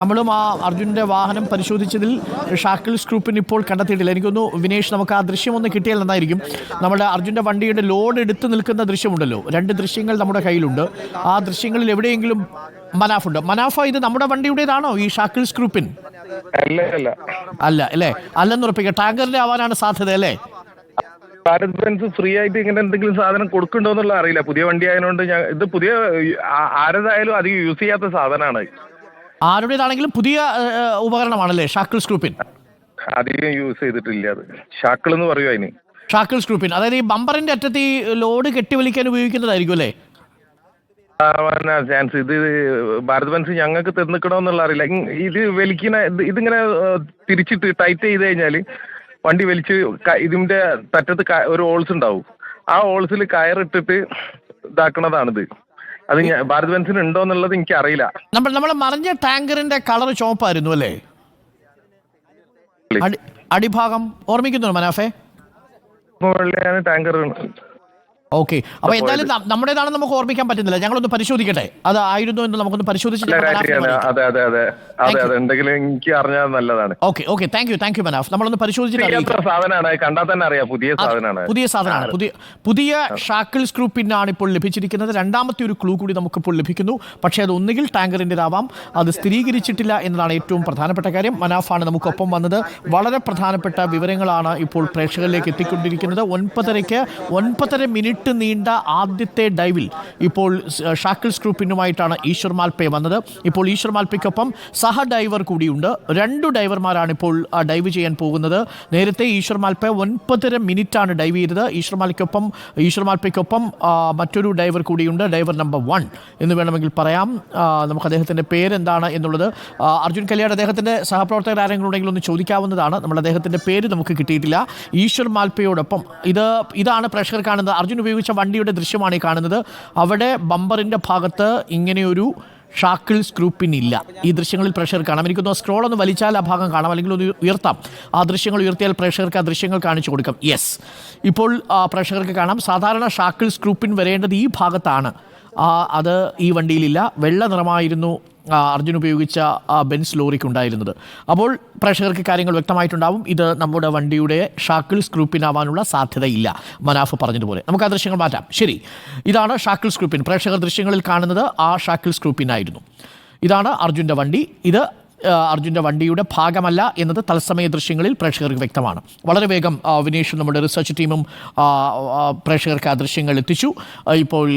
നമ്മളും ആ അർജുൻ്റെ വാഹനം പരിശോധിച്ചതിൽ ഷാക്കിൾസ് ഗ്രൂപ്പിന് ഇപ്പോൾ കണ്ടെത്തിയിട്ടില്ല. എനിക്കൊന്നു വിനേഷ് നമുക്ക് ആ ദൃശ്യം ഒന്ന് കിട്ടിയാൽ നന്നായിരിക്കും. നമ്മുടെ അർജുൻ്റെ വണ്ടിയുടെ ലോഡ് എടുത്ത് നിൽക്കുന്ന ദൃശ്യമുണ്ടല്ലോ, രണ്ട് ദൃശ്യങ്ങൾ നമ്മുടെ കയ്യിലുണ്ട്. ആ ദൃശ്യങ്ങളിൽ എവിടെയെങ്കിലും മനാഫുണ്ട്? മനാഫ, ഇത് നമ്മുടെ വണ്ടിയുടേതാണോ ഈ ഷാക്കിൾസ് ഗ്രൂപ്പിൻ? അല്ല അല്ലേ? അല്ലെന്ന് ഉറപ്പിക്കുക. ടാങ്കറിന്റെ ആവാനാണ് സാധ്യത അല്ലേ? ഭാരത് ബെൻസ് ഫ്രീ ആയിട്ട് ഇങ്ങനെ എന്തെങ്കിലും സാധനം കൊടുക്കണ്ടോ എന്നുള്ള അറിയില്ല. പുതിയ വണ്ടി ആയതുകൊണ്ട് ഇത് പുതിയ ആരതായാലും അധികം യൂസ് ചെയ്യാത്ത സാധനമാണ്. ആരുടേതാണെങ്കിലും പുതിയ ഉപകരണമാണല്ലേ ഷാക്കിൾസ് ഗ്രൂപ്പിൻ? അധികം യൂസ് ചെയ്തിട്ടില്ല. അത് ഷാക്കിൾ എന്ന് പറയുക അതിന്. ഷാക്കിൾസ് ഗ്രൂപ്പിൻ, അതായത് ഈ ബമ്പറിന്റെ അറ്റത്ത് ഈ ലോഡ് കെട്ടിവലിക്കാൻ ഉപയോഗിക്കുന്നതായിരിക്കും അല്ലേ? ചാൻസ്. ഇത് ഭാരത് ബെൻസ് ഞങ്ങൾക്ക് തിന്നിക്കണോന്നുള്ള അറിയില്ല. ഇത് വലിക്കുന്ന ഇതിങ്ങനെ തിരിച്ചിട്ട് ടൈറ്റ് ചെയ്ത് കഴിഞ്ഞാല് വണ്ടി വലിച്ച് ഇതിന്റെ തറ്റത്ത് ഒരു ഹോൾസ് ഉണ്ടാവും. ആ ഹോൾസിൽ കയറിട്ടിട്ട് ഇതാക്കണതാണിത്. അത് ഭാരത് ബെൻസിന് ഉണ്ടോ എന്നുള്ളത് എനിക്ക് അറിയില്ല. നമ്മളെ മറിഞ്ഞ ടാങ്കറിന്റെ കളർ ചുവപ്പായിരുന്നു അല്ലേ? അടിഭാഗം ഓർമ്മിക്കുന്നു മനാഫെ? ടാങ്കർ. ഓക്കെ, അപ്പൊ എന്തായാലും നമ്മുടേതാണെന്ന് നമുക്ക് ഓർമ്മിക്കാൻ പറ്റുന്നില്ല. ഞങ്ങളൊന്ന് പരിശോധിക്കട്ടെ അത് ആയിരുന്നു എന്ന് നമുക്കൊന്ന് പരിശോധിച്ചിട്ട്. എനിക്ക് അറിഞ്ഞാൽ നല്ലതാണ്. Okay, thank you Manaf. നമ്മളൊന്ന് പരിശോധിച്ചിട്ട് സാധനമാണ്, കണ്ടാൽ തന്നെ അറിയാം പുതിയ സാധനമാണ്. പുതിയ ഷാക്കിൾസ് ഗ്രൂപ്പിനാണ് ഇപ്പോൾ ലഭിച്ചിരിക്കുന്നത്. രണ്ടാമത്തെ ഒരു ക്ലൂ കൂടി നമുക്കിപ്പോൾ ലഭിക്കുന്നു. പക്ഷേ അത് ഒന്നുകിൽ ടാങ്കറിൻ്റെതാവാം. അത് സ്ഥിരീകരിച്ചിട്ടില്ല എന്നതാണ് ഏറ്റവും പ്രധാനപ്പെട്ട കാര്യം. മനാഫാണ് നമുക്കൊപ്പം വന്നത്. വളരെ പ്രധാനപ്പെട്ട വിവരങ്ങളാണ് ഇപ്പോൾ പ്രേക്ഷകരിലേക്ക് എത്തിക്കൊണ്ടിരിക്കുന്നത്. 9:30 മിനിറ്റ് നീണ്ട ആദ്യത്തെ ഡൈവിൽ ഇപ്പോൾ ഷാക്കിൾസ് ഗ്രൂപ്പിനുമായിട്ടാണ് ഈശ്വർ മാൽപേ വന്നത്. ഇപ്പോൾ ഈശ്വർ മാൽപേക്കൊപ്പം സഹ ഡൈവർ കൂടിയുണ്ട്. 2 ഡൈവർമാരാണ് ഇപ്പോൾ ഡൈവ് ചെയ്യാൻ പോകുന്നത്. നേരത്തെ ഈശ്വർ മാൽപേ 9:30 മിനിറ്റാണ് ഡൈവ് ചെയ്തത്. ഈശ്വർ മാൽപേക്കൊപ്പം മറ്റൊരു ഡൈവർ കൂടിയുണ്ട്, ഡൈവർ നമ്പർ 1 എന്ന് വേണമെങ്കിൽ പറയാം. നമുക്ക് അദ്ദേഹത്തിൻ്റെ പേരെന്താണ് എന്നുള്ളത് അർജുൻ കല്യാട് അദ്ദേഹത്തിൻ്റെ സഹപ്രവർത്തകർ ആരെങ്കിലും ഉണ്ടെങ്കിൽ ഒന്ന് ചോദിക്കാവുന്നതാണ്. നമ്മൾ അദ്ദേഹത്തിൻ്റെ പേര് നമുക്ക് കിട്ടിയിട്ടില്ല. ഈശ്വർ മാൽപേയോടൊപ്പം ഇതാണ് പ്രേക്ഷകർ കാണുന്നത്. അർജുൻ ഉപയോഗിച്ച വണ്ടിയുടെ ദൃശ്യമാണ് ഈ കാണുന്നത്. അവിടെ ബമ്പറിൻ്റെ ഭാഗത്ത് ഇങ്ങനെയൊരു ഷാക്കിൾസ് ഗ്രൂപ്പിനില്ല. ഈ ദൃശ്യങ്ങളിൽ പ്രേക്ഷകർ കാണാം. എനിക്കൊന്ന് സ്ക്രോൾ ഒന്ന് വലിച്ചാൽ ആ ഭാഗം കാണാം, അല്ലെങ്കിൽ ഒന്ന് ഉയർത്താം. ആ ദൃശ്യങ്ങൾ ഉയർത്തിയാൽ പ്രേക്ഷകർക്ക് ആ ദൃശ്യങ്ങൾ കാണിച്ചു കൊടുക്കാം. യെസ്, ഇപ്പോൾ പ്രേക്ഷകർക്ക് കാണാം. സാധാരണ ഷാക്കിൾസ് ഗ്രൂപ്പിൻ വരേണ്ടത് ഈ ഭാഗത്താണ്. അത് ഈ വണ്ടിയിലില്ല. വെള്ള നിറമായിരുന്നു അർജുൻ ഉപയോഗിച്ച ബെൻസ് ലോറിക്കുണ്ടായിരുന്നത്. അപ്പോൾ പ്രേക്ഷകർക്ക് കാര്യങ്ങൾ വ്യക്തമായിട്ടുണ്ടാവും. ഇത് നമ്മുടെ വണ്ടിയുടെ ഷാക്കിൾസ് ഗ്രൂപ്പിനാവാനുള്ള സാധ്യതയില്ല, മനാഫ് പറഞ്ഞതുപോലെ. നമുക്ക് ആ ദൃശ്യങ്ങൾ മാറ്റാം. ശരി, ഇതാണ് ഷാക്കിൾസ് ഗ്രൂപ്പിൻ. പ്രേക്ഷകർ ദൃശ്യങ്ങളിൽ കാണുന്നത് ആ ഷാക്കിൾസ് ഗ്രൂപ്പിനായിരുന്നു. ഇതാണ് അർജുൻ്റെ വണ്ടി. ഇത് അർജുൻ്റെ വണ്ടിയുടെ ഭാഗമല്ല എന്നത് തത്സമയ ദൃശ്യങ്ങളിൽ പ്രേക്ഷകർക്ക് വ്യക്തമാണ്. വളരെ വേഗം വിനേഷും നമ്മുടെ റിസർച്ച് ടീമും പ്രേക്ഷകർക്ക് ആ ദൃശ്യങ്ങൾ എത്തിച്ചു. ഇപ്പോൾ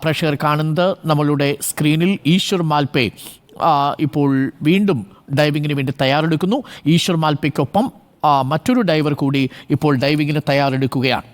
പ്രേക്ഷകർ കാണുന്നത് നമ്മളുടെ സ്ക്രീനിൽ ഈശ്വർ മാൽപേ ഇപ്പോൾ വീണ്ടും ഡൈവിങ്ങിന് വേണ്ടി തയ്യാറെടുക്കുന്നു. ഈശ്വർ മാൽപേക്കൊപ്പം മറ്റൊരു ഡൈവർ കൂടി ഇപ്പോൾ ഡൈവിങ്ങിന് തയ്യാറെടുക്കുകയാണ്.